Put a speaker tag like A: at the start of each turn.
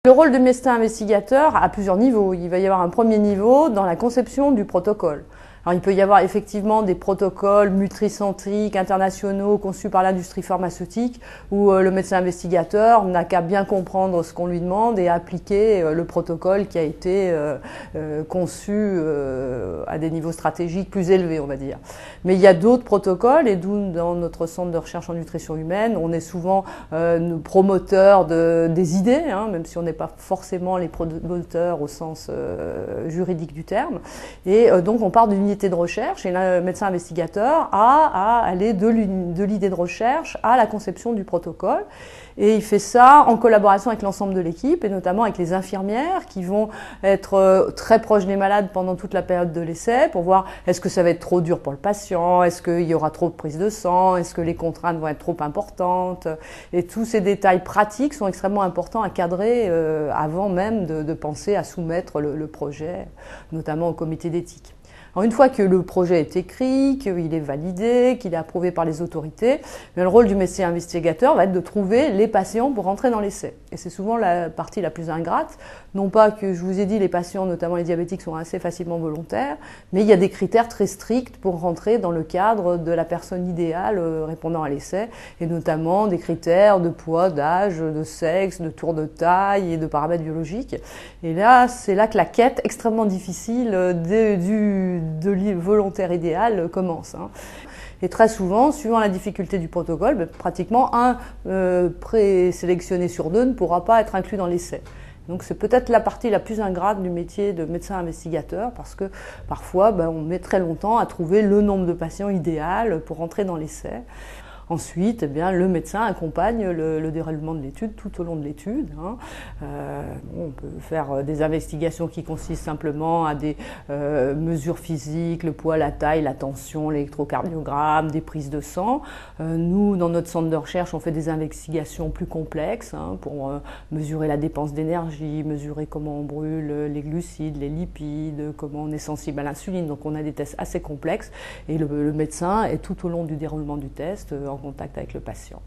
A: Le rôle de médecin investigateur a plusieurs niveaux. Il va y avoir un premier niveau dans la conception du protocole. Alors, il peut y avoir effectivement des protocoles multicentriques, internationaux, conçus par l'industrie pharmaceutique, où le médecin investigateur n'a qu'à bien comprendre ce qu'on lui demande et appliquer le protocole qui a été conçu à des niveaux stratégiques plus élevés, on va dire. Mais il y a d'autres protocoles, et d'où dans notre centre de recherche en nutrition humaine, on est souvent promoteurs des idées, même si on n'est pas forcément les promoteurs au sens juridique du terme. Et donc on part d'une unité de recherche, et le médecin investigateur a à aller de l'idée de recherche à la conception du protocole, et il fait ça en collaboration avec l'ensemble de l'équipe, et notamment avec les infirmières qui vont être très proches des malades pendant toute la période de l'essai pour voir est-ce que ça va être trop dur pour le patient, est-ce qu'il y aura trop de prise de sang, est-ce que les contraintes vont être trop importantes, et tous ces détails pratiques sont extrêmement importants à cadrer avant même de penser à soumettre le projet, notamment au comité d'éthique. Alors, une fois que le projet est écrit, qu'il est validé, qu'il est approuvé par les autorités, le rôle du médecin investigateur va être de trouver les patients pour rentrer dans l'essai. Et c'est souvent la partie la plus ingrate. Non pas que, je vous ai dit, les patients, notamment les diabétiques, sont assez facilement volontaires, mais il y a des critères très stricts pour rentrer dans le cadre de la personne idéale répondant à l'essai, et notamment des critères de poids, d'âge, de sexe, de tour de taille et de paramètres biologiques. Et là, c'est là que la quête extrêmement difficile du volontaire idéal commence. Et très souvent, suivant la difficulté du protocole, pratiquement un présélectionné sur deux ne pourra pas être inclus dans l'essai. Donc c'est peut-être la partie la plus ingrate du métier de médecin investigateur, parce que parfois on met très longtemps à trouver le nombre de patients idéal pour rentrer dans l'essai. Ensuite, le médecin accompagne le déroulement de l'étude tout au long de l'étude. On peut faire des investigations qui consistent simplement à des mesures physiques, le poids, la taille, la tension, l'électrocardiogramme, des prises de sang. Nous, dans notre centre de recherche, on fait des investigations plus complexes pour mesurer la dépense d'énergie, mesurer comment on brûle les glucides, les lipides, comment on est sensible à l'insuline. Donc on a des tests assez complexes, et le médecin est tout au long du déroulement du test en contact avec le patient.